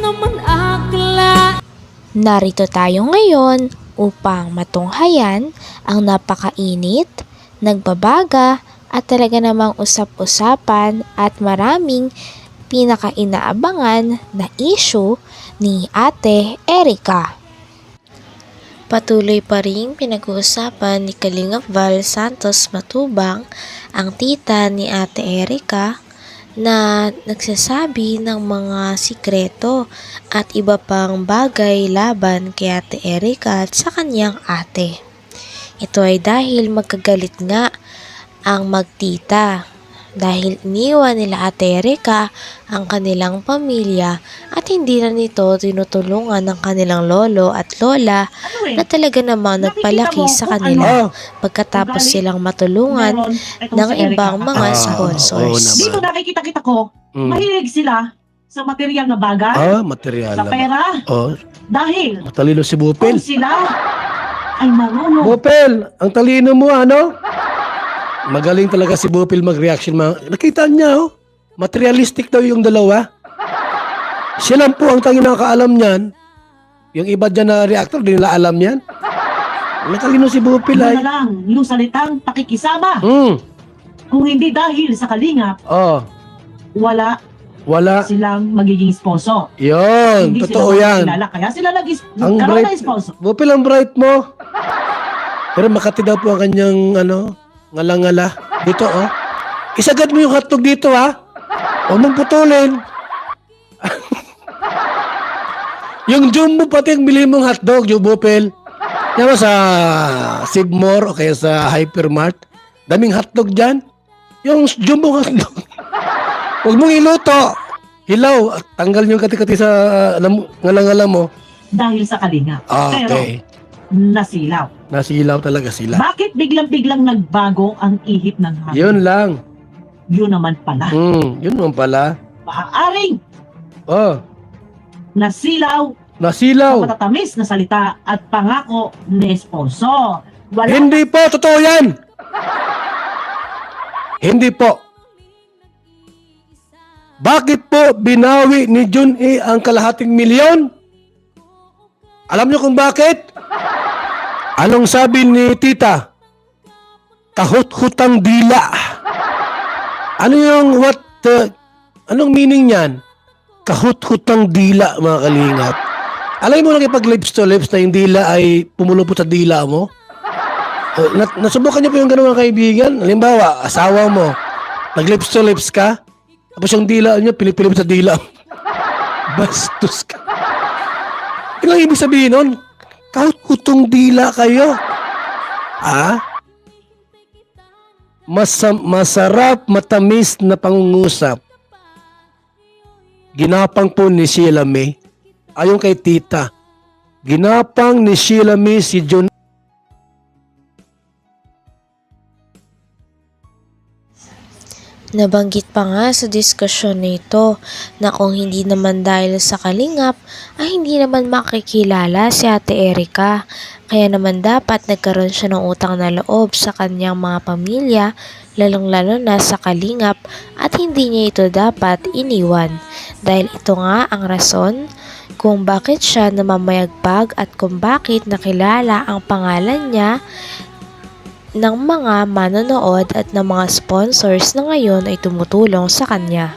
naman akla. Narito tayo ngayon upang matunghayan ang napakainit, nagbabaga at talaga namang usap-usapan at maraming pinakainaabangan na issue ni Ate Erica. Patuloy pa rin pinag-uusapan ni Kalingap Val Santos Matubang, ang tita ni Ate Erica, na nagsasabi ng mga sikreto at iba pang bagay laban kay Ate Erica at sa kanyang ate. Ito ay dahil magkagalit nga ang magtita dahil iniwan nila Ate Erica ang kanilang pamilya at hindi na nito tinutulungan ng kanilang lolo at lola na talaga namang nagpalaki sa kanila pagkatapos silang matulungan ng ibang mga sponsors. Dito nakikita ko, mahilig sila sa material na bagay, Material sa na. pera, dahil Matalino si kung Bupil. sila ay marunong. Bupil, ang talino mo, ano? Magaling talaga si Bupil mag-reaction. Nakita niya, materialistic daw yung dalawa. Siya lang po ang tanging nakakaalam niyan. Yung iba dyan na reactor, di nila alam yan. Natalino si Bupil Ano ay. na lang, yung salitang pakikisama. Kung hindi dahil sa kalingap, wala Wala. silang magiging sponsor. Yun, Hindi totoo sila yan. makikilala, kaya sila Ang nagkaroon bright, ng sponsor. Bupil, ang bright mo. Pero Makati daw po ang kanyang, ngala-ngala. Dito, Isagad mo yung hotdog dito, Huwag mong putulin. Yung jumbo pati ang bili mong hotdog, yung Bupil. Yan mo sa Sibmore o kaya sa Hypermart. Daming hotdog dyan. Yung jumbo hotdog. Huwag mong iluto. Hilaw. At tanggal yung kati-kati sa ngala-ngala mo. Dahil sa kalingap. Okay. Pero nasilaw. Nasilaw talaga sila. Bakit biglang-biglang nagbago ang ihip ng hangin? Yun lang. Yun naman pala. Yun naman pala. Maaaring Nasilaw. sa matatamis na salita at pangako ni sponsor. Wala Hindi po, totoo yan. Hindi po. Bakit po binawi ni Jun E ang kalahating milyon? Alam niyo kung bakit? Anong sabi ni tita? Kahut-hutang dila. Ano yung anong meaning niyan? Kahut-hutang dila, mga kalingap. Alam mo lang ipag lips to lips na yung dila ay pumulupot sa dila mo? Nasubukan niyo po yung ganun mga kaibigan? Halimbawa, asawa mo, nag lips to lips ka, tapos yung dila niya, pinipilip sa dila. Bastos ka. Ano ang ibig sabihin nun? Kahut-hutong dila kayo. Masarap, matamis na pangungusap. Ginapang po ni Sheila May. Ayon kay tita, ginapang ni Sheila May si Jun. Nabanggit pa nga sa diskusyon nito na kung hindi naman dahil sa kalingap ay hindi naman makikilala si Ate Erica. Kaya naman dapat nagkaroon siya ng utang na loob sa kanyang mga pamilya, lalong-lalo na sa kalingap, at hindi niya ito dapat iniwan. Dahil ito nga ang rason kung bakit siya namamayagpag at kung bakit nakilala ang pangalan niya ng mga manonood at ng mga sponsors na ngayon ay tumutulong sa kanya.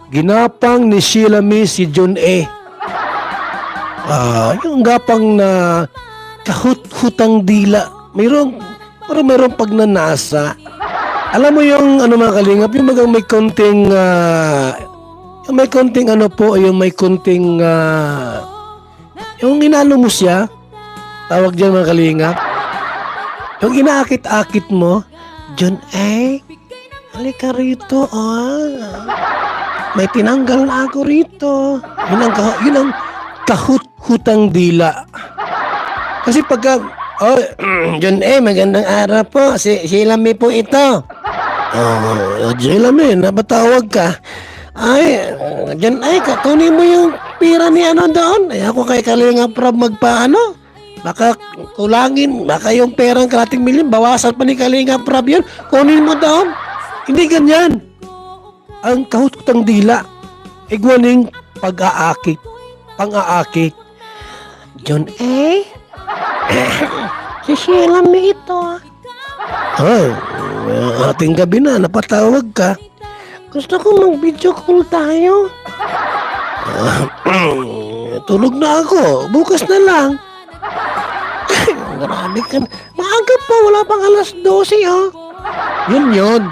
Ginapang ni Sheila May si Jun E. Yung gapang na kahut-hutang dila. Mayroong pagnanasa. Alam mo yung mga kalingap, yung may konting yung inano mo siya, tawag dyan mga kalingap, yung inaakit-akit mo, Jun E, halika rito, may tinanggal na ako rito. Yun ang kahut-hutang dila. Kasi pagka, Jun E, magandang araw po. Sheila May po ito. Sheila May, napatawag ka. Ay, Jun E, kunin mo yung pira ni doon. Ay, ako kay Kalingap Rob baka kulangin, baka yung perang kalating milyon, bawasan pa ni Kalingap Rob yun. Kunin mo doon. Hindi ganyan. ang kahut-hutang dila. Igwaning pag-aakit, pang-aakit. John A. Si Sheila May ito. Ay, ating gabi na, napatawag ka. Gusto ko mag-video call tayo. Tulog na ako, bukas na lang. Grabe ka. Maaga pa, wala pang alas 12, oh. Yun.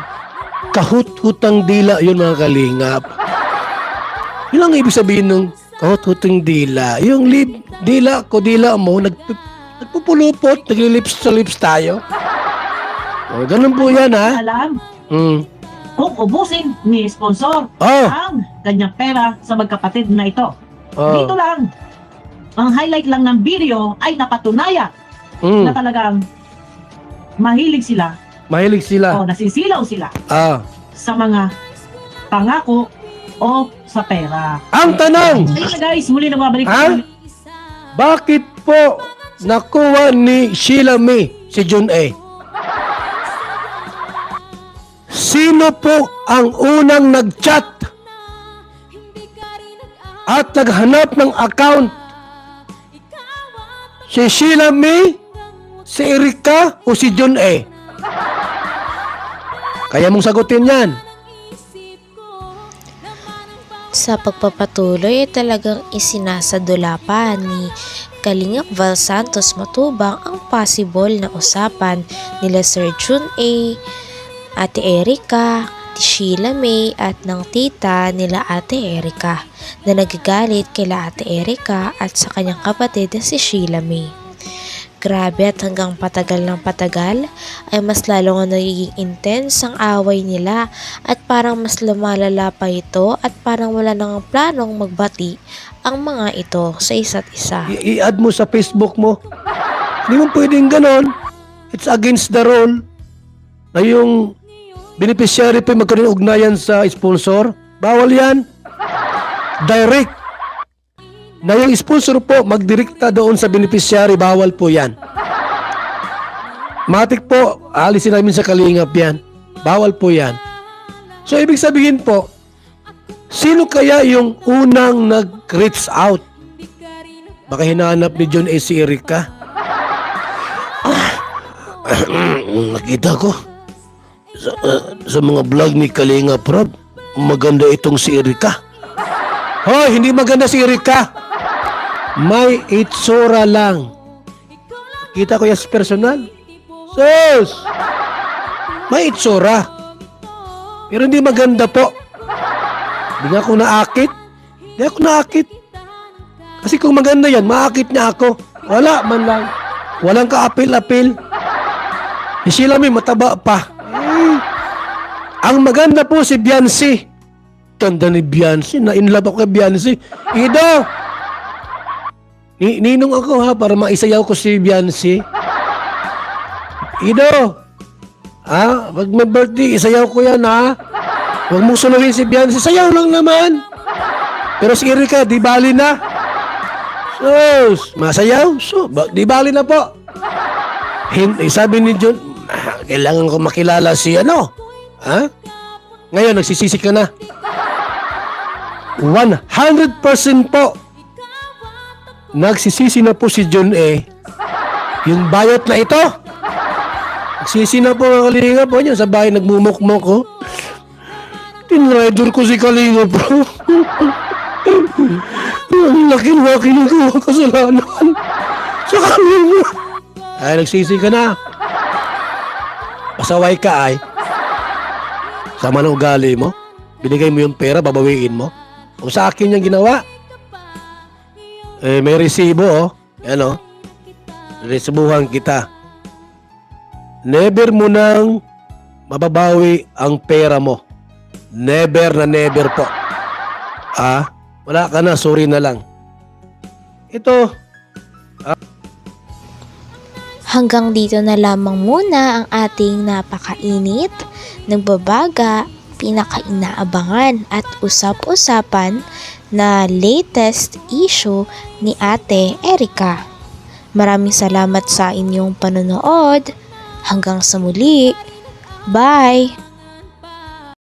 Kahut-hutang dila yun, mga kalingap. Yun ang ibig sabihin ng kahut-hutang dila. Yung dila mo, nagpupulupot, naglilips sa lips tayo. O, ganun po yan, ha? Alam Hmm. kung ubusin ni sponsor ang kanyang pera sa magkapatid na ito. Dito lang, ang highlight lang ng video ay napatunayan na talagang mahilig sila o nasisilaw sila sa mga pangako o sa pera. Ang tanong! Ayun na guys, muli na babalik. Bakit po nakuha ni Sheila May si John A? Sino po ang unang nag-chat at naghanap ng account? Si Sheila May, si Erika o si John A? Kaya mong sagutin yan. Sa pagpapatuloy ay talagang isinasadula pa ni Kalingap Val Santos Matubang ang possible na usapan nila Sir John A, Ate Erika, Sheila May at ng tita nila Ate Erika na nagagalit kila Ate Erika at sa kanyang kapatid na si Sheila May. Grabe at hanggang patagal ng patagal ay mas lalo nga nagiging intense ang away nila at parang mas lumalala pa ito at parang wala nang planong magbati ang mga ito sa isa't isa. I-add mo sa Facebook mo. Hindi mo pwedeng ganon. It's against the rule na yung beneficiary pa magkaroon ng ugnayan sa sponsor. Bawal yan. Direct. Na yung sponsor po magdirekta doon sa beneficiary, bawal po yan. Matik po, alisin namin sa kalingap yan. Bawal po yan. So ibig sabihin po, sino kaya yung unang nag-reach out? Baka hinahanap ni John A. si Erika. Nakita ko sa mga vlog ni Kalinga Prab, maganda itong si Erika. Hoy, hindi maganda si Erika. May itsura lang. Kita ko yan sa personal. Sus! May itsura. Pero hindi maganda po. Hindi nga ako naakit. Hindi ako naakit. Kasi kung maganda yan, maakit niya ako. Wala man lang. Walang ka-apil-apil. Si Sheila May mataba pa. Ang maganda po si Beyonce. Ganda ni Beyonce. Na-inlove ako kay Beyonce. Ido! Ninong ako ha, para maisayaw ko si Beyonce. Ido! Ha? Pag may birthday, isayaw ko yan ha. Huwag mong suluhin si Beyonce. Sayaw lang naman. Pero si Erika, di bali na. Sus! Masayaw? So, di bali na po. Sabi ni John, kailangan ko makilala si ano. Ha? Ngayon, nagsisisi ka na. 100% po. Nagsisisi na po si John A. Yung bayot na ito. Nagsisi na po ang Kalinga po niya. Sa bahay nagmumukmok ko. Tinrider ko si Kalinga po. Ang laki-laki na gawa kasalanan. Sa Kalinga. Ay, nagsisi ka na. Pasaway ka ay. Sama ng ugali mo. Binigay mo yung pera, babawiin mo. Kung sa akin yung ginawa, may resibo, oh. Yan, oh. Resibuhan kita. Never mo nang mababawi ang pera mo. Never na never po. Wala ka na, sorry na lang. Ito. Hanggang dito na lamang muna ang ating napakainit, nagbabaga, pinakainaabangan at usap-usapan na latest issue ni Ate Erika. Maraming salamat sa inyong panonood. Hanggang sa muli. Bye!